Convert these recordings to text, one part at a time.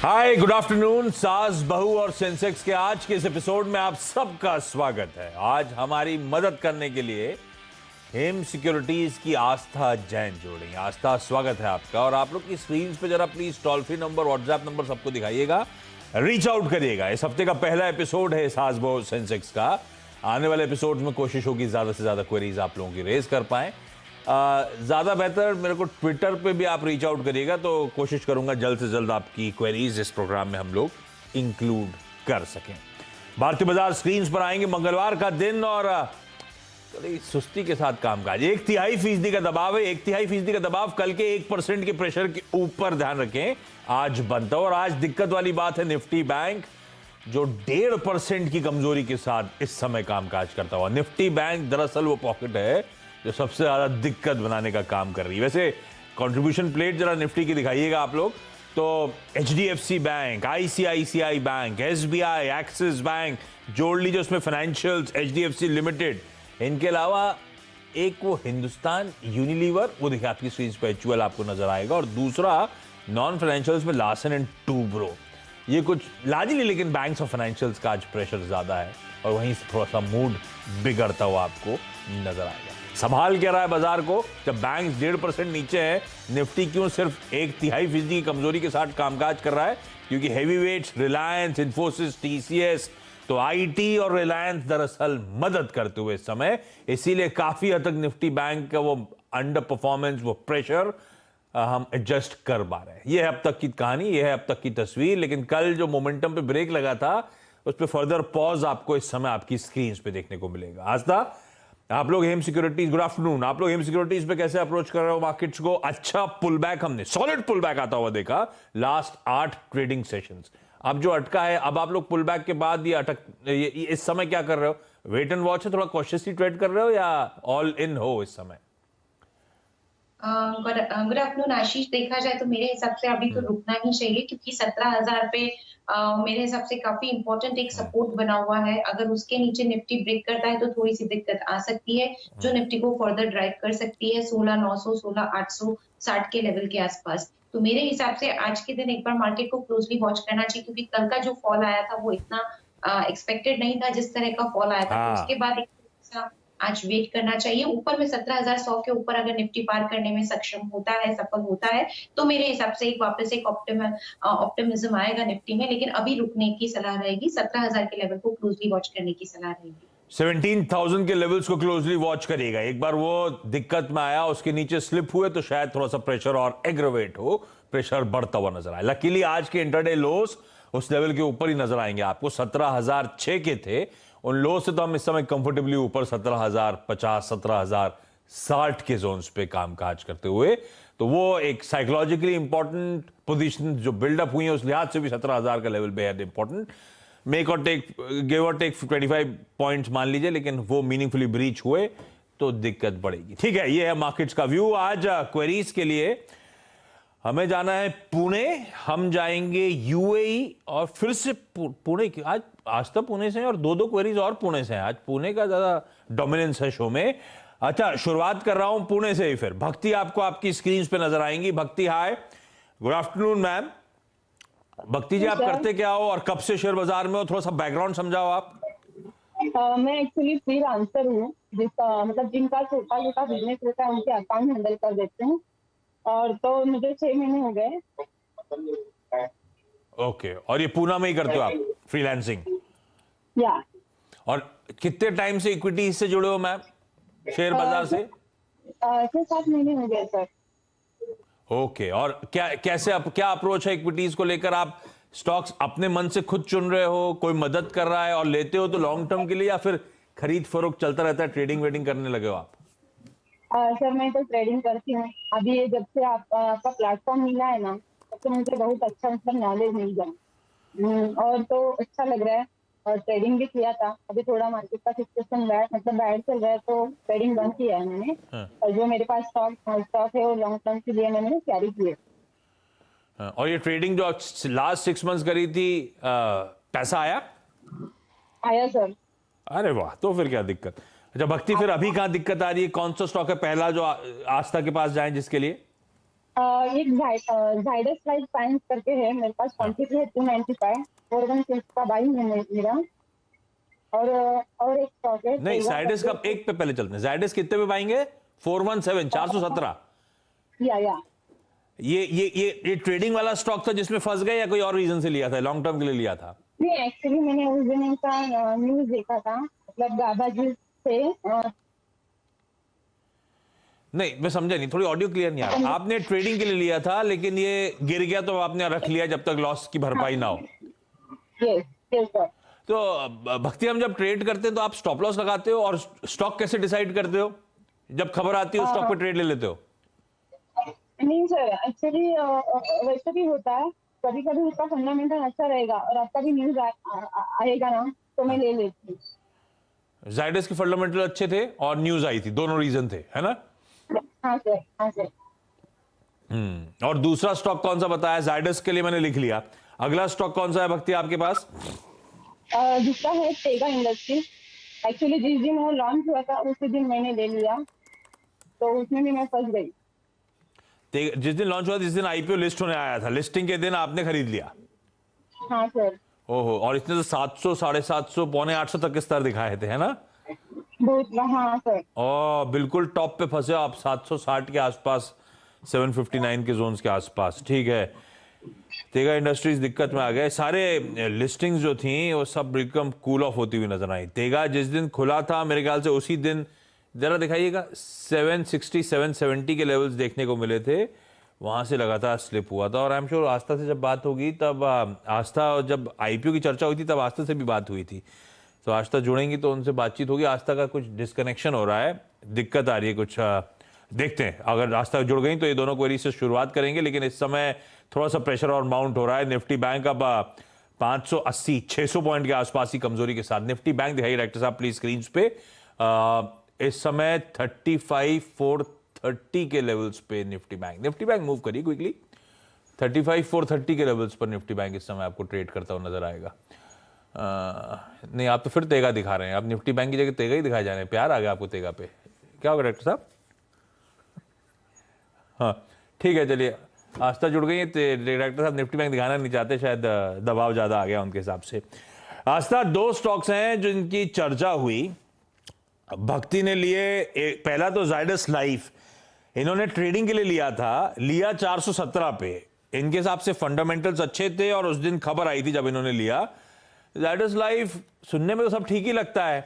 हाय, good afternoon. सास, बहू और सेंसेक्स के आज के इस एपिसोड में आप सबका स्वागत है। आज हमारी मदद करने के लिए हेम सिक्योरिटीज की आस्था जैन जोड़ेंगे। आस्था, स्वागत है आपका। और आप लोग की स्क्रीन पे जरा please toll free number, WhatsApp number सबको दिखाइएगा, रीच आउट करिएगा। इस हफ्ते का पहला एपिसोड है सास, बहू, सेंसेक्स का। आने वाले एपिसोड में कोशिश होगी ज्यादा से ज्यादा क्वेरीज आप लोगों की रेज कर पाए। ज़्यादा बेहतर मेरे को ट्विटर पे भी आप रीच आउट करिएगा, तो कोशिश करूंगा जल्द से जल्द आपकी क्वेरीज इस प्रोग्राम में हम लोग इंक्लूड कर सकें। भारतीय बाजार स्क्रीन पर आएंगे, मंगलवार का दिन और थोड़ी सुस्ती के साथ कामकाज। 1/3% का दबाव है। 1/3% का दबाव कल के 1% के प्रेशर के ऊपर, ध्यान रखें, आज बनता है। और आज दिक्कत वाली बात है निफ्टी बैंक, जो 1.5% की कमजोरी के साथ इस समय कामकाज करता हुआ। निफ्टी बैंक दरअसल वो पॉकेट है जो सबसे ज्यादा दिक्कत बनाने का काम कर रही है। वैसे कंट्रीब्यूशन प्लेट जरा निफ्टी की दिखाइएगा आप लोग, तो HDFC bank, ICICI bank, SBI, axis bank जोड़ लीजिए, उसमें फाइनेंशियल्स, HDFC लिमिटेड, इनके अलावा एक वो हिंदुस्तान यूनिलीवर, वो देखिए आपकी स्क्रीन पे HUL आपको नजर आएगा। और दूसरा नॉन फाइनेंशियल्स में लार्सन एंड टूब्रो। ये कुछ लार्जली लेकिन बैंक्स और फाइनेंशियल्स का आज प्रेशर ज्यादा है और वहीं से थोड़ा सा मूड बिगड़ता हुआ आपको नजर आएगा। संभाल क्या रहा है बाजार को जब बैंक 1.5% नीचे है? निफ्टी क्यों सिर्फ 1/3% की कमजोरी के साथ कामकाज कर रहा है? क्योंकि heavy weights Reliance, Infosys, TCS, तो IT और रिलायंस दरअसल मदद करते हुए इस समय, इसीलिए काफी हद तक निफ्टी बैंक का वो अंडर परफॉर्मेंस, वो प्रेशर हम एडजस्ट कर पा रहे हैं। ये है अब तक की कहानी, ये है अब तक की तस्वीर। लेकिन कल जो मोमेंटम पे ब्रेक लगा था, उस पर फर्दर पॉज आपको इस समय आपकी स्क्रीन पे देखने को मिलेगा। आस्था, आप लोग हेम सिक्योरिटीज, गुड आफ्टरनून, आप लोग हेम सिक्योरिटीज पे कैसे अप्रोच कर रहे हो मार्केट्स को? अच्छा पुल बैक, हमने सॉलिड पुल बैक आता हुआ देखा लास्ट 8 ट्रेडिंग सेशंस। अब जो अटका है, अब आप लोग पुल बैक के बाद ये इस समय क्या कर रहे हो? वेट एंड वॉच है, थोड़ा कॉशियसली ट्रेड कर रहे हो या ऑल इन हो इस समय? गुड आफ्टरनून आशीष। देखा जाए तो मेरे हिसाब से अभी तो रुकना ही चाहिए, क्योंकि 17,000 पे मेरे हिसाब से काफी इंपॉर्टेंट एक सपोर्ट बना हुआ है। अगर उसके नीचे निफ्टी ब्रेक करता है तो थोड़ी सी दिक्कत आ सकती है, जो निफ्टी को फर्दर ड्राइव कर सकती है 16,900, 16,860 के लेवल के आसपास। तो मेरे हिसाब से आज के दिन एक बार मार्केट को क्लोजली वॉच करना चाहिए, क्योंकि कल का जो फॉल आया था वो इतना एक्सपेक्टेड नहीं था जिस तरह का फॉल आया था। तो उसके बाद एक आज वेट करना चाहिए। ऊपर में 17,100 के ऊपर अगर निफ्टी पार करने में सक्षम होता है, सफल होता है, तो मेरे हिसाब से वापस एक ऑप्टिमिज्म आएगा निफ्टी में। लेकिन अभी रुकने की सलाह रहेगी, 17,000 के लेवल को क्लोजली वॉच करने की सलाह रहेगी। 17,000 के लेवल्स को क्लोजली वॉच करिएगा। एक बार वो दिक्कत में आया, उसके नीचे स्लिप हुए तो शायद थोड़ा सा प्रेशर और एग्रवेट हो, प्रेशर बढ़ता हुआ नजर आए। लकीली आज के इंटरडे लोस उस लेवल के ऊपर ही नजर आएंगे आपको। 17,006 के थे, उन लो से तो हम इस समय कंफर्टेबली ऊपर 17,050, 17,060 के जोन्स पे कामकाज करते हुए, तो वो एक साइकोलॉजिकली इंपॉर्टेंट पोजीशन जो बिल्डअप हुई है, उस लिहाज से भी 17,000 का लेवल बेहद इंपॉर्टेंट। मेक और टेक, गिव और टेक 25 पॉइंट्स मान लीजिए, लेकिन वो मीनिंगफुली ब्रीच हुए तो दिक्कत बढ़ेगी। ठीक है, ये है मार्केट्स का व्यू। आज क्वेरीज के लिए हमें जाना है पुणे, हम जाएंगे UAE और फिर से पुणे की। आज तक पुणे से हैं और 2 क्वेरीज और पुणे से हैं। आज पुणे का ज्यादा डोमिनेंस है शो में। अच्छा, शुरुआत कर रहा हूं पुणे से ही। फिर भक्ति आपको आपकी स्क्रीन पे नजर आएंगी। भक्ति, हाय, गुड आफ्टरनून मैम। भक्ति जी, आप करते क्या हो और कब से शेयर बाजार में हो? थोड़ा सा बैकग्राउंड समझाओ आप। मैं एक्चुअली फ्रीलांसर हूँ, जिसका मतलब जिनका छोटा छोटा बिजनेस रहता है उनके अकाउंट हैंडल कर देते हैं। और तो मुझे 6 महीने हो गए। ओके, और ये पूना में ही करते हो आप फ्रीलांसिंग? या। और कितने टाइम से इक्विटी से जुड़े हो मैम, शेयर बाजार से? 6-7 महीने हो गए सर। ओके, और क्या अप्रोच है इक्विटीज को लेकर? आप स्टॉक्स अपने मन से खुद चुन रहे हो, कोई मदद कर रहा है और लेते हो तो लॉन्ग टर्म के लिए, या फिर खरीद फरोख्त चलता रहता है, ट्रेडिंग वेडिंग करने लगे हो आप? सर मैं तो ट्रेडिंग करती हूँ। अभी ये जब से आपका प्लेटफॉर्म मिला है ना, तब से मुझे बहुत अच्छा मतलब नॉलेज मिल गया। और तो अच्छा लग रहा है। और ट्रेडिंग भी किया था, अभी थोड़ा मार्केट का सिचुएशन बैड चल रहा है तो ट्रेडिंग बंद किया है मैंने। और जो मेरे पास स्टॉक है वो लॉन्ग टर्म के लिए मैंने कैरी किए। और ये ट्रेडिंग जो लास्ट 6 मंथ्स करी थी, पैसा आया सर? अरे वाह, तो फिर क्या दिक्कत। अच्छा भक्ति, फिर अभी कहाँ दिक्कत आ रही है? कौन सा स्टॉक है पहला जो आस्था के पास जाए जिसके लिए? एक जाइडस लाइफ साइंस करके है मेरे पास, क्वांटिटी है 295, 416 का बाई है मेरा। और एक स्टॉक है नहीं, जाइडस का एक पे पहले चलते हैं। जाइडस कितने पे पाएंगे? 417, 417। या ये ट्रेडिंग वाला स्टॉक था जिसमें फंस गए, या कोई और रीजन से लिया था, लॉन्ग टर्म के लिए लिया था? नहीं, एक्चुअली मैंने उस दिन इनका न्यूज देखा था, मतलब दादाजी से नहीं, मैं समझा नहीं, थोड़ी ऑडियो क्लियर नहीं आ रहा। आपने ट्रेडिंग के लिए लिया था, लेकिन ये गिर गया तो आपने रख लिया जब तक लॉस की भरपाई ना हो। Yes yes sir. तो भक्ति, हम जब ट्रेड करते हैं तो आप स्टॉप लॉस लगाते हो, और स्टॉक कैसे डिसाइड करते हो? जब खबर आती है उस स्टॉक पे ट्रेड ले लेते हो? नहीं सर, एक्चुअली वैसे भी होता है, कभी कभी उसका फंडामेंटल अच्छा रहेगा और आपका भी न्यूज आएगा ना, तो मैं ले लेती हूँ। जाइडस के फंडामेंटल अच्छे थे और न्यूज आई थी, दोनों रीजन थे, है ना? हाँ सर, हाँ सर। और दूसरा स्टॉक कौन सा बताया? जाइडस के लिए मैंने लिख लिया। अगला स्टॉक कौन सा है भक्ति आपके पास? दूसरा है तेगा इंडस्ट्री। एक्चुअली जिस दिन वो लॉन्च हुआ था उसी दिन मैंने ले लिया, तो उसमें भी मैं फंस गई। जिस दिन लॉन्च हुआ जिस दिन आईपीओ लिस्ट होने आया था, लिस्टिंग के दिन आपने खरीद लिया? हाँ सर। ओहो, और इसने तो 700, 750, पौने 800 तक के स्तर दिखाए थे, है ना? बहुत, हाँ सर। ओ, बिल्कुल टॉप पे फंसे आप, 760 के आसपास, 759 के जोन्स के आसपास। ठीक है, तेगा इंडस्ट्रीज दिक्कत में आ गए। सारे लिस्टिंग्स जो थी वो सब बिल्कुल कूल ऑफ होती हुई नजर आई। तेगा जिस दिन खुला था मेरे ख्याल से उसी दिन, जरा दिखाइएगा, 760, 770 के लेवल्स देखने को मिले थे, वहां से लगातार स्लिप हुआ था। और आई एम श्योर आस्था से जब बात होगी तब, आस्था जब आईपीओ की चर्चा हुई थी तब आस्था से भी बात हुई थी, तो आस्था जुड़ेंगी तो उनसे बातचीत होगी। आस्था का कुछ डिस्कनेक्शन हो रहा है, दिक्कत आ रही है कुछ, देखते हैं। अगर आस्था जुड़ गई तो ये दोनों क्वेरी से शुरुआत करेंगे, लेकिन इस समय थोड़ा सा प्रेशर और माउंट हो रहा है। निफ्टी बैंक अब 580, 600 पॉइंट के आसपास ही कमजोरी के साथ। निफ्टी बैंक दिखाइए डायरेक्टर साहब प्लीज स्क्रीन पे। इस समय 35,430 के लेवल्स पे निफ्टी बैंक मूव करिए क्विकली। 35,430 के लेवल्स पर निफ्टी बैंक इस समय आपको ट्रेड करता हुआ नजर आएगा। नहीं, आप तो फिर तेगा दिखा रहे हैं, आप निफ्टी बैंक की जगह तेगा ही दिखाए जा रहे हैं। प्यार आ गया आपको तेगा पे, क्या होगा डायरेक्टर साहब? हाँ ठीक है, चलिए। आस्था जुड़ गई है, डायरेक्टर साहब निफ्टी बैंक दिखाना नहीं चाहते, शायद दबाव ज्यादा आ गया उनके हिसाब से। आस्था, दो स्टॉक्स हैं जिनकी चर्चा हुई, भक्ति ने लिए। पहला तो जाइडस लाइफ, इन्होंने ट्रेडिंग के लिए लिया था, लिया 417 पे। इनके हिसाब से फंडामेंटल्स अच्छे थे और उस दिन खबर आई थी जब इन्होंने लिया। जाइडस लाइफ सुनने में तो सब ठीक ही लगता है,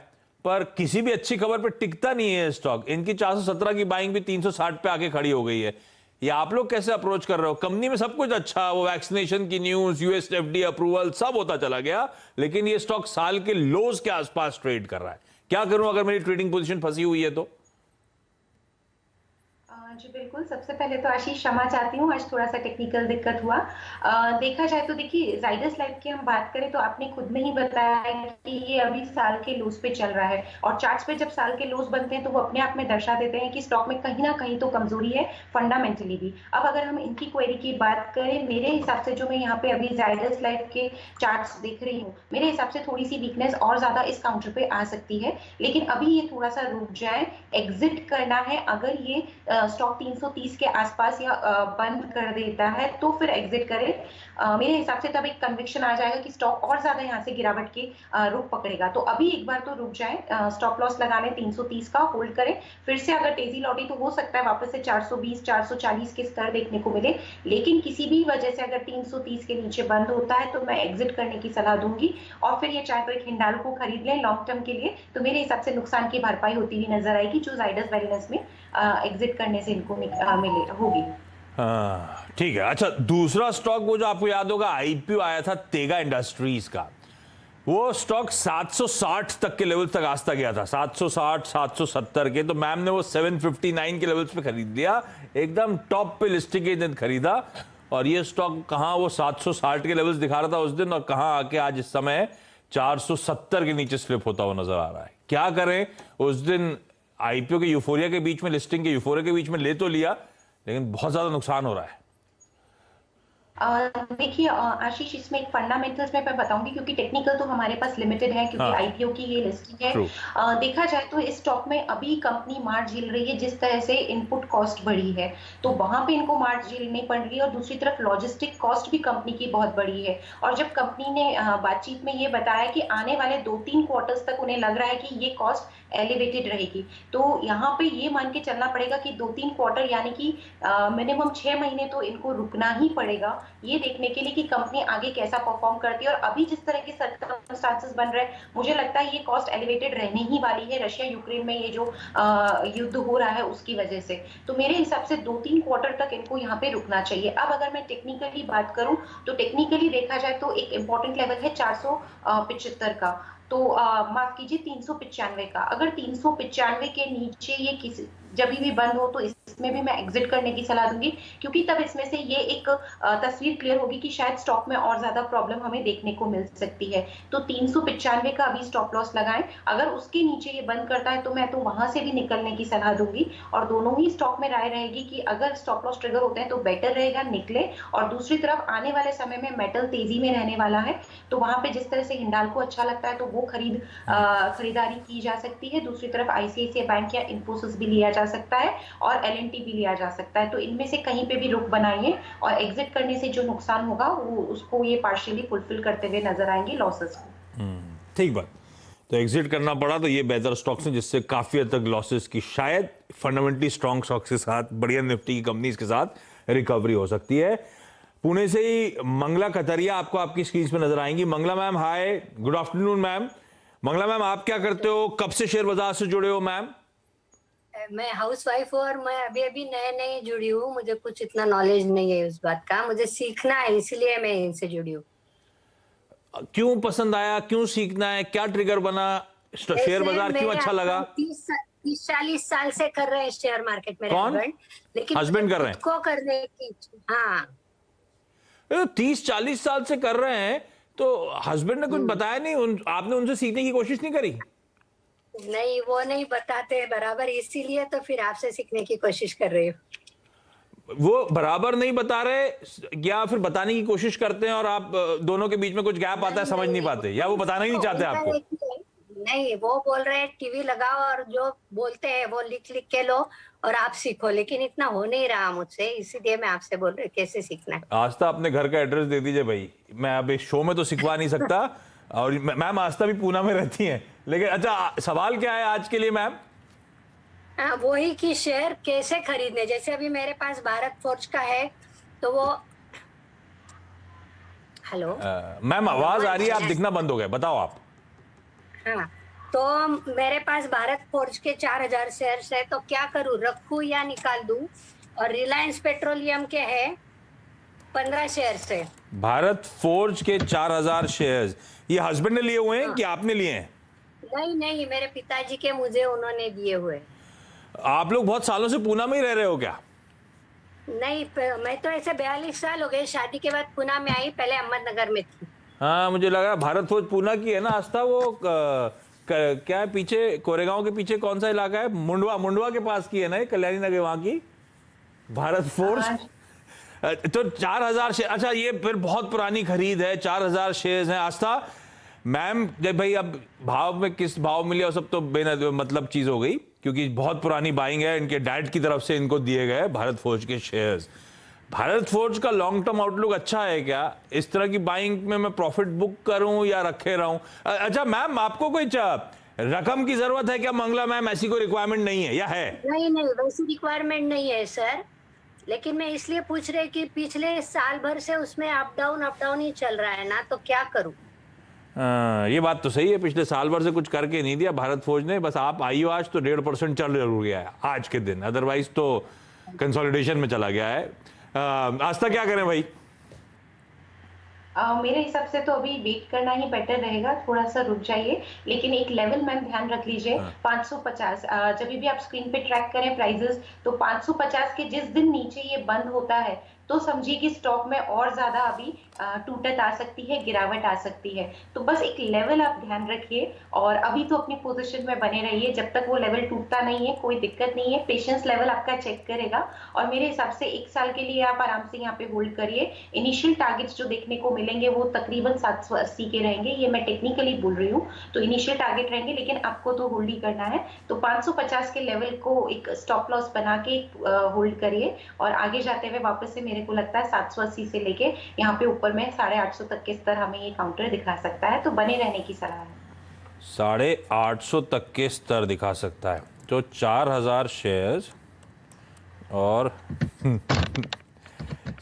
पर किसी भी अच्छी खबर पे टिकता नहीं है स्टॉक। इनकी 417 की बाइंग भी 360 पे आके खड़ी हो गई है। ये आप लोग कैसे अप्रोच कर रहे हो? कंपनी में सब कुछ अच्छा, वो वैक्सीनेशन की न्यूज, यूएसएफडी अप्रूवल सब होता चला गया, लेकिन ये स्टॉक साल के लोज के आसपास ट्रेड कर रहा है। क्या करूं अगर मेरी ट्रेडिंग पोजीशन फंसी हुई है तो? जी बिल्कुल, सबसे पहले तो आशीष क्षमा चाहती हूँ, आज थोड़ा सा टेक्निकल दिक्कत हुआ। देखा जाए तो देखिए, जाइडस लाइफ की हम बात करें तो आपने खुद में ही बताया कि ये अभी साल के लोज पे चल रहा है, और चार्ट्स पे जब साल के लोज बनते हैं तो वो अपने आप में दर्शा देते हैं कि स्टॉक में कहीं ना कहीं तो कमजोरी है फंडामेंटली भी। अब अगर हम इनकी क्वेरी की बात करें, मेरे हिसाब से जो मैं यहाँ पे अभी जाइडस लाइफ के चार्ट्स देख रही हूँ, मेरे हिसाब से थोड़ी सी वीकनेस और ज्यादा इस काउंटर पे आ सकती है, लेकिन अभी ये थोड़ा सा रुक जाए, एग्जिट करना है। अगर ये स्टॉक 330 के आसपास या बंद कर देता है तो फिर एग्जिट करें। मेरे हिसाब से तब एक कन्विक्शन आ जाएगा कि स्टॉक और ज्यादा यहाँ से गिरावट के रुख पकड़ेगा, तो अभी एक बार तो रुक जाए, स्टॉप लॉस लगा लें 330 का, होल्ड करें। फिर से अगर तेजी लौटी तो हो सकता है वापस से 420, 440 के स्तर देखने को मिले, लेकिन किसी भी वजह से अगर 330 के नीचे बंद होता है तो मैं एग्जिट करने की सलाह दूंगी। और फिर ये चाहे तो एक हिंडाल्को को खरीद लें लॉन्ग टर्म के लिए, तो मेरे हिसाब से नुकसान की भरपाई होती हुई नजर आएगी, जो जाइडस वेलनेस में एग्जिट करने से इनको मिले होगी। ठीक है। अच्छा, दूसरा स्टॉक वो जो आपको याद होगा आईपीओ आया था तेगा इंडस्ट्रीज का, वो स्टॉक 760 तक के लेवल तक आस्था गया था, 760, 770 के। तो मैम ने वो 759 के लेवल्स पे खरीद लिया, एकदम टॉप पे लिस्टिंग के दिन खरीदा। और ये स्टॉक कहां वो 760 के लेवल्स दिखा रहा था उस दिन, और कहां आके आज इस समय 470 के नीचे स्लिप होता हुआ नजर आ रहा है। क्या करें? उस दिन आईपीओ के यूफोरिया के बीच में, लिस्टिंग के यूफोरिया के बीच में ले तो लिया, लेकिन बहुत ज्यादा नुकसान हो रहा है। देखिए आशीष, इसमें एक फंडामेंटल्स में मैं बताऊंगी, क्योंकि टेक्निकल तो हमारे पास लिमिटेड है, क्योंकि हाँ, आईपीओ की ये लिस्टिंग है। ट्रू। देखा जाए तो इस स्टॉक में अभी कंपनी मार झेल रही है, जिस तरह से इनपुट कॉस्ट बढ़ी है तो वहां पे इनको मार झेलनी पड़ रही है, और दूसरी तरफ लॉजिस्टिक कॉस्ट भी कंपनी की बहुत बड़ी है। और जब कंपनी ने बातचीत में ये बताया कि आने वाले 2-3 क्वार्टर्स तक उन्हें लग रहा है कि ये कॉस्ट एलिवेटेड रहेगी, तो यहाँ पे ये मान के चलना पड़ेगा कि 2-3 क्वार्टर यानी कि मिनिमम 6 महीने तो इनको रुकना ही पड़ेगा, ये देखने के लिए कि कंपनी आगे कैसा परफॉर्म करती है। और अभी जिस तरह के सर्कमस्टांसेस बन रहे हैं, मुझे लगता है ये कॉस्ट एलिवेटेड रहने ही वाली है, रशिया यूक्रेन में ये जो युद्ध हो रहा है उसकी वजह से। तो मेरे हिसाब से 2-3 क्वार्टर तक इनको यहाँ पे रुकना चाहिए। अब अगर मैं टेक्निकली बात करूं तो टेक्निकली देखा जाए तो एक इंपॉर्टेंट लेवल है 475 का, तो माफ कीजिए 395 का। अगर 395 के नीचे ये किसी जब भी बंद हो तो इसमें भी मैं एग्जिट करने की सलाह दूंगी, क्योंकि तब इसमें से ये एक तस्वीर क्लियर होगी कि शायद स्टॉक में और ज्यादा प्रॉब्लम हमें देखने को मिल सकती है। तो 395 का अभी स्टॉप लॉस लगाएं। अगर उसके नीचे ये बंद करता है तो मैं तो वहां से भी निकलने की सलाह दूंगी। और दोनों ही स्टॉक में राय रहेगी कि अगर स्टॉप लॉस ट्रिगर होते हैं तो बेटर रहेगा निकले। और दूसरी तरफ आने वाले समय में मेटल तेजी में रहने वाला है, तो वहां पे जिस तरह से हिंडाल्को अच्छा लगता है तो वो खरीदारी की जा सकती है। दूसरी तरफ आईसीआईसीआई बैंक या इन्फोसिस भी लिया जा सकता है और एलएनटी भी लिया जा सकता है। तो इनमें से कहीं पे भी रुक बनाइए, और एग्जिट करने से जो नुकसान होगा वो उसको ये पार्शियली फुलफिल करते हुए नजर आएंगे लॉसेस को। ठीक बात। तो एग्जिट करना पड़ा तो ये बेहतर स्टॉक्स हैं, जिससे काफी हद तक लॉसेस की शायद फंडामेंटली स्ट्रॉन्ग स्टॉक्स के साथ, बढ़िया निफ्टी की कंपनीज के साथ रिकवरी हो सकती है। पुणे से ही मंगला कतरिया आपको आपकी स्क्रीन पे नजर आएंगी। Mangala ma'am, hi, good afternoon ma'am. Mangala ma'am, आप क्या करते हो, कब से शेयर बाजार से जुड़े हो मैम? मैं हाउसवाइफ हूँ और मैं अभी अभी नए नए जुड़ी हूँ, मुझे कुछ इतना नॉलेज नहीं है उस बात का, मुझे सीखना है इसलिए मैं इनसे जुड़ी हूँ। क्यों पसंद आया, क्यों सीखना है, क्या ट्रिगर बना, शेयर बाजार क्यों अच्छा लगा? 30-40 साल से कर रहे हैं शेयर मार्केट में कौन? लेकिन हस्बैंड कर रहे हैं? को करने की, हाँ 30-40 साल से कर रहे हैं तो हस्बैंड ने कुछ बताया नहीं, आपने उनसे सीखने की कोशिश नहीं करी? नहीं, वो नहीं बताते बराबर, इसीलिए तो फिर आपसे सीखने की कोशिश कर रही हूँ। वो बराबर नहीं बता रहे या फिर बताने की कोशिश करते हैं और आप दोनों के बीच में कुछ गैप आता है, समझ नहीं पाते, या वो बताना ही नहीं चाहते आपको? नहीं, वो बोल रहे हैं टीवी लगाओ और जो बोलते हैं वो लिख लिख के लो और आप सीखो, लेकिन इतना हो नहीं रहा मुझसे, इसीलिए मैं आपसे बोल रही हूँ कैसे सीखना है। आस्था अपने घर का एड्रेस दे दीजिए भाई, मैं अब इस शो में तो सिखवा नहीं सकता। और मैम आस्था भी पूना में रहती हैं, लेकिन अच्छा सवाल क्या है आज के लिए मैम? वही कि शेयर कैसे खरीदने, जैसे अभी मेरे पास भारत फोर्ज का है तो वो, हेलो मैम आवाज आ रही है, आप दिखना बंद हो गए, बताओ आप। हाँ, तो मेरे पास भारत फोर्ज के 4000 शेयर्स है, तो क्या करूं, रखूं या निकाल दूं? और रिलायंस पेट्रोलियम के है 15 शेयर्स है। भारत फोर्ज के 4000 शेयर्स, ये हस्बैंड ने लिए हुए हैं कि आपने लिए हैं? नहीं नहीं, मेरे पिताजी के मुझे उन्होंने दिए हुए। आप लोग बहुत सालों से पूना में ही रह रहे हो क्या? नहीं, मैं तो ऐसे 42 साल हो गए, शादी के बाद पूना में आई, पहले अहमदनगर में थी। हाँ मुझे लगा भारत फौज पूना की है ना आस्था, वो क्या है पीछे, कोरेगांव के पीछे कौन सा इलाका है, मुंडवा के पास की है ना, कल्याणी नगर, वहां की भारत फोर्ज। तो 4000 शेयर, अच्छा ये फिर बहुत पुरानी खरीद है, 4000 शेयर्स हैं आस्था मैम। जब भाई अब भाव में किस भाव मिले और सब तो मतलब चीज हो गई, क्योंकि बहुत पुरानी बाइंग है, इनके डैड की तरफ से इनको दिए गए भारत फोर्ज के शेयर्स। भारत फोर्ज का लॉन्ग टर्म आउटलुक अच्छा है क्या? इस तरह की बाइंग में मैं प्रॉफिट बुक करूं या रखे रहूं? अच्छा मैम, आपको कोई रकम की जरूरत है क्या मंगला मैम? ऐसी कोई रिक्वायरमेंट नहीं है या है? नहीं नहीं, वैसी रिक्वायरमेंट नहीं है सर, लेकिन मैं इसलिए पूछ रही कि पिछले साल भर से उसमें अप डाउन ही चल रहा है ना, तो क्या करूं? ये बात तो सही है, पिछले साल भर से कुछ करके नहीं दिया भारत फौज ने, बस आप आई हो आज तो 1.5% चल जरूर गया है आज के दिन, अदरवाइज तो कंसोलिडेशन में चला गया है। आस्था क्या करें भाई? मेरे हिसाब से तो अभी वेट करना ही बेटर रहेगा, थोड़ा सा रुक जाइए, लेकिन एक लेवल मैम ध्यान रख लीजिए। 550 जब भी आप स्क्रीन पे ट्रैक करें प्राइजेस, तो 550 के जिस दिन नीचे ये बंद होता है तो समझिए कि स्टॉक में और ज्यादा अभी टूटत आ सकती है, गिरावट आ सकती है। तो बस एक लेवल आप ध्यान रखिए और अभी तो अपनी पोजीशन में बने रहिए। जब तक वो लेवल टूटता नहीं है कोई दिक्कत नहीं है, पेशेंस लेवल आपका चेक करेगा और मेरे हिसाब से 1 साल के लिए आप आराम से यहाँ पे होल्ड करिए। इनिशियल टारगेट्स जो देखने को मिलेंगे वो तकरीबन 780 के रहेंगे, ये मैं टेक्निकली बोल रही हूँ। तो इनिशियल टारगेट रहेंगे, लेकिन आपको तो होल्ड ही करना है। तो 550 के लेवल को एक स्टॉप लॉस बना के होल्ड करिए और आगे जाते हुए वापस से मेरे को लगता है 780 से लेके यहाँ पे ऊपर में 850 तक के स्तर हमें ये काउंटर दिखा सकता है। तो बने रहने की सलाह है। 850 तक के स्तर दिखा सकता है, तो 4000 शेयर्स और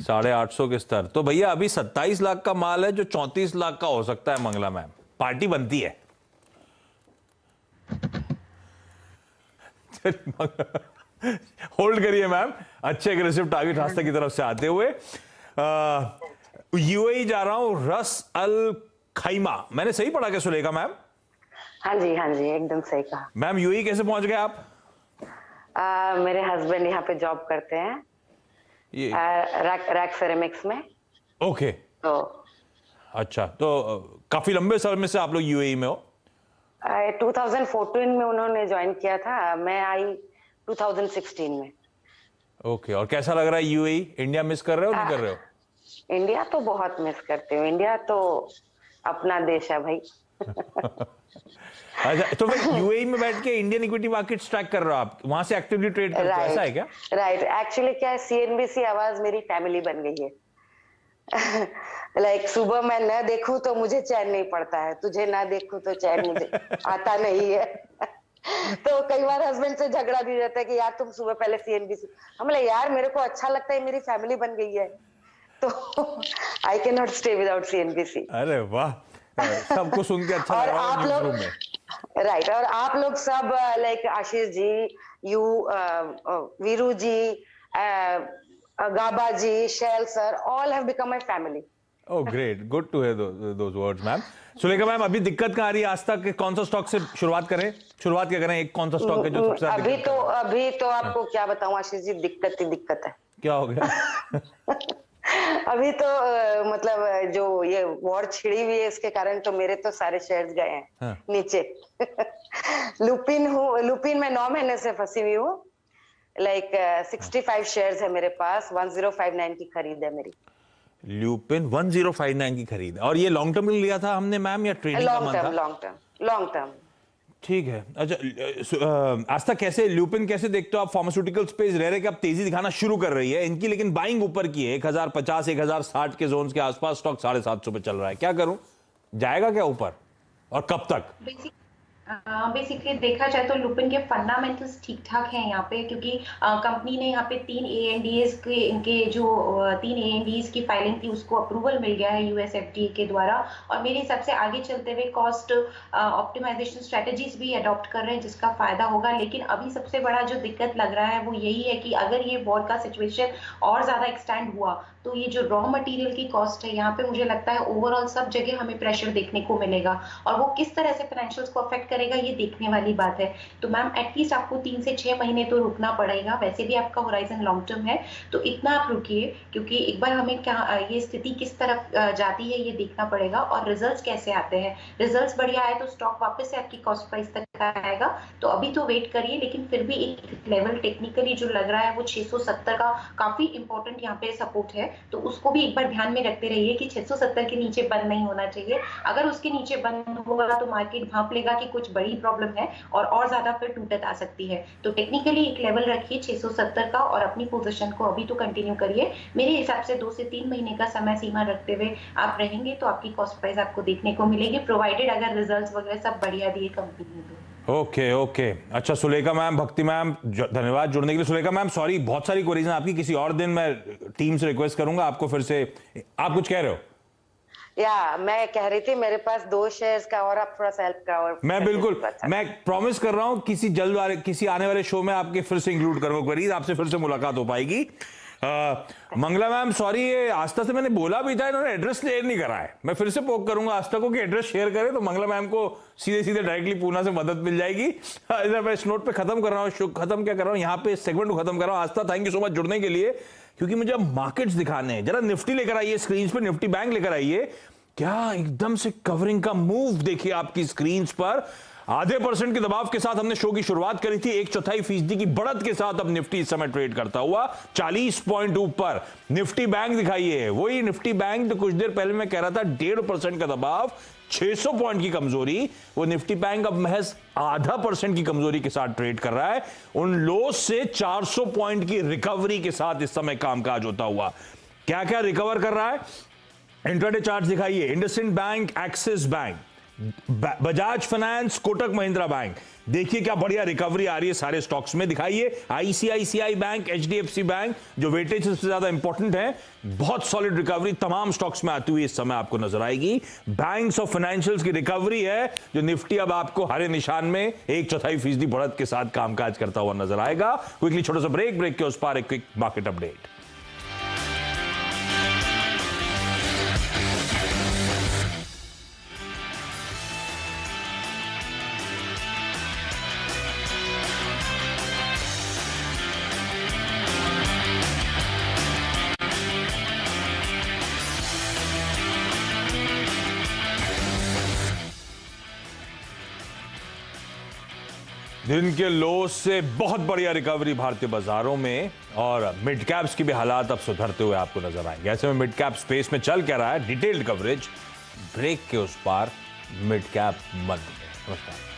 850 के स्तर। तो भैया अभी 27 लाख का माल है जो 34 लाख का हो सकता है। मंगला मैम, पार्टी बनती है। होल्ड करिए मैम, अच्छे एग्रेसिव टारगेट रास्ते की तरफ से आते हुए। यूएई जा रहा हूं, रस अल खैमा, मैंने सही पढ़ा क्या सुलेखा मैम? हाँ जी एकदम सही कहा। मैम यूएई कैसे पहुंच गए आप? मेरे हस्बैंड यहाँ पे जॉब करते हैं ये रैक सेरेमिक्स में। ओके, तो अच्छा, तो काफी लंबे समय से आप लोग यूएई में हो? 2014 में उन्होंने ज्वाइन किया था, मैं आई 2016 में। ओके, और कैसा लग रहा है यूएई? इंडिया मिस कर रहे हो नहीं कर रहे हो? इंडिया तो बहुत मिस करते हो, इंडिया तो अपना देश है भाई। अच्छा, तो फिर यूएई में बैठ के इंडियन इक्विटी मार्केट ट्रैक कर रहे हो आप, वहां से एक्टिवली ट्रेड करते हो, ऐसा है क्या? राइट, एक्चुअली क्या है, सीएनबीसी आवाज मेरी फैमिली बन गई है। लाइक सुबह मैं न देखूं तो मुझे चैन नहीं पड़ता है, तुझे ना देखूं तो चैन मुझे आता नहीं है। तो कई बार हस्बैंड से झगड़ा भी रहता है कि यार तुम सुबह पहले सीएनबीसी, हम बोले यार मेरे को अच्छा लगता है, मेरी फैमिली बन गई है, तो I can not stay without CNBC. अरे वाह, सबको सुन के अच्छा और लग रहा है आप न्यूज़ लोग रूम में। राइट, और आप लोग सब like Ashish ji, you, Veeru ji, Gaba ji, Shail sir, all have become my family. Oh great, good to hear those words ma'am. Sulekha ma'am, अभी दिक्कत कहाँ आ रही है? आज तक कौन सा स्टॉक से शुरुआत करें? शुरुआत क्या करें? एक कौन सा स्टॉक है जो सबसे ज्यादा अभी तो आपको क्या बताऊं आशीष जी, दिक्कत ही दिक्कत है। क्या हो गया? अभी तो मतलब जो ये वॉर छिड़ी हुई है इसके कारण तो मेरे तो सारे शेयर्स गए हैं हाँ। नीचे। लुपिन में 9 महीने से फंसी हुई हूँ। लाइक 65 शेयर्स है मेरे पास, 1059 की खरीद है मेरी। ल्यूपिन 1059 की खरीद, और ये लॉन्ग टर्म लिया था हमने मैम या ट्रेडिंग का मन था? Long term. ठीक है। अच्छा, आज तक कैसे ल्यूपिन कैसे देखते हो आप? फार्मास्यूटिकल स्पेस रह रहे कि अब तेजी दिखाना शुरू कर रही है इनकी, लेकिन बाइंग ऊपर की है, 1050 1060 के जोन्स के आसपास स्टॉक 750 पे चल रहा है। क्या करूं, जाएगा क्या ऊपर और कब तक? बेसिकली देखा जाए तो लुपिन के फंडामेंटल्स ठीक ठाक हैं यहाँ पे, क्योंकि कंपनी ने यहाँ पे 3 ANDAs के इनके जो 3 ANDAs की फाइलिंग थी उसको अप्रूवल मिल गया है यूएस FDA के द्वारा, और मेरे हिसाब से आगे चलते हुए कॉस्ट ऑप्टिमाइजेशन स्ट्रेटेजीज भी अडॉप्ट कर रहे हैं जिसका फायदा होगा। लेकिन अभी सबसे बड़ा जो दिक्कत लग रहा है वो यही है कि अगर ये वॉर का सिचुएशन और ज्यादा एक्सटेंड हुआ तो ये जो रॉ मटेरियल की कॉस्ट है यहाँ पे मुझे लगता है ओवरऑल सब जगह हमें प्रेशर देखने को मिलेगा, और वो किस तरह से फाइनेंशियल्स को अफेक्ट करेगा ये देखने वाली बात है। तो मैम एटलीस्ट आपको 3 से 6 महीने तो रुकना पड़ेगा, वैसे भी आपका होराइजन लॉन्ग टर्म है, तो इतना आप रुकिए, क्योंकि एक बार हमें क्या ये स्थिति किस तरफ जाती है ये देखना पड़ेगा, और रिजल्ट्स कैसे आते हैं। रिजल्ट्स बढ़िया आए तो स्टॉक वापस से आपकी कॉस्ट प्राइस तक आएगा, तो अभी तो वेट करिए। लेकिन फिर भी एक लेवल टेक्निकली जो लग रहा है वो 670 का काफी इंपॉर्टेंट यहाँ पे सपोर्ट है, तो उसको भी एक बार ध्यान में रखते रहिए कि 670 के नीचे बंद नहीं होना चाहिए। अगर उसके नीचे बंद होगा तो मार्केट भांप लेगा कि कुछ बड़ी प्रॉब्लम है और ज्यादा फिर टूटत आ सकती है। तो टेक्निकली एक लेवल रखिए 670 का और अपनी पोजीशन को अभी तो कंटिन्यू करिए। मेरे हिसाब से 2 से 3 महीने का समय सीमा रखते हुए आप रहेंगे तो आपकी कॉस्ट प्राइस आपको देखने को मिलेगी, प्रोवाइडेड अगर रिजल्ट्स वगैरह सब बढ़िया दिए कंपनी ने तो। ओके। अच्छा सुलेखा मैम, भक्ति मैम, धन्यवाद जुड़ने के लिए। सुलेखा मैम सॉरी, बहुत सारी क्वेरीज हैं आपकी, किसी और दिन मैं टीम से रिक्वेस्ट करूंगा आपको फिर से। आप कुछ कह रहे हो? या मैं कह रही थी मेरे पास 2 शेयर्स का और आप थोड़ा सा हेल्प का, और मैं बिल्कुल, मैं प्रॉमिस कर रहा हूं किसी आने वाले शो में आपके फिर से इंक्लूड करूंगा क्वेरीज, आपसे फिर से मुलाकात हो पाएगी। मंगला मैम सॉरी, ये आस्था से मैंने बोला भी था, इन्होंने एड्रेस शेयर नहीं करा है। मैं फिर से पोक करूंगा आस्था को कि एड्रेस शेयर करे तो मंगला मैम को सीधे सीधे डायरेक्टली पूना से मदद मिल जाएगी। इधर मैं इस नोट पे खत्म कर रहा हूँ, खत्म क्या कर रहा हूँ यहाँ पे, इस सेगमेंट को खत्म कर रहा हूँ। आस्था थैंक यू सो मच जुड़ने के लिए, क्योंकि मुझे अब मार्केट्स दिखाने हैं। जरा निफ्टी लेकर आइए स्क्रीन पे, निफ्टी बैंक लेकर आइए। क्या एकदम से कवरिंग का मूव देखिए आपकी स्क्रीन पर। आधे % के दबाव के साथ हमने शो की शुरुआत करी थी, 1/4% की बढ़त के साथ अब निफ्टी इस समय ट्रेड करता हुआ 40 पॉइंट ऊपर। निफ्टी बैंक दिखाइए, वही निफ्टी बैंक तो कुछ देर पहले मैं कह रहा था 1.5% का दबाव, 600 पॉइंट की कमजोरी, वो निफ्टी बैंक अब महज आधा % की कमजोरी के साथ ट्रेड कर रहा है। उन लो से 400 पॉइंट की रिकवरी के साथ इस समय कामकाज होता हुआ। क्या क्या रिकवर कर रहा है, इंट्राडे चार्ट दिखाइए। IndusInd bank, axis bank, Bajaj finance, Kotak Mahindra bank, देखिए क्या बढ़िया रिकवरी आ रही है सारे स्टॉक्स में। दिखाइए आईसीआईसीआई बैंक, एचडीएफसी बैंक, जो वेटेज सबसे ज्यादा इंपॉर्टेंट है, बहुत सॉलिड रिकवरी तमाम स्टॉक्स में आती हुई इस समय आपको नजर आएगी। बैंक्स और फाइनेंशियल्स की रिकवरी है, जो निफ्टी अब आपको हरे निशान में 1/4% बढ़त के साथ कामकाज करता हुआ नजर आएगा। क्विकली छोटा सा ब्रेक के उस पार एक क्विक मार्केट अपडेट। दिन के लो से बहुत बढ़िया रिकवरी भारतीय बाजारों में, और मिड कैप्स की भी हालात अब सुधरते हुए आपको नजर आएंगे। ऐसे में मिड कैप स्पेस में चल क्या रहा है, डिटेल्ड कवरेज ब्रेक के उस पार मिड कैप मध्य में। नमस्कार।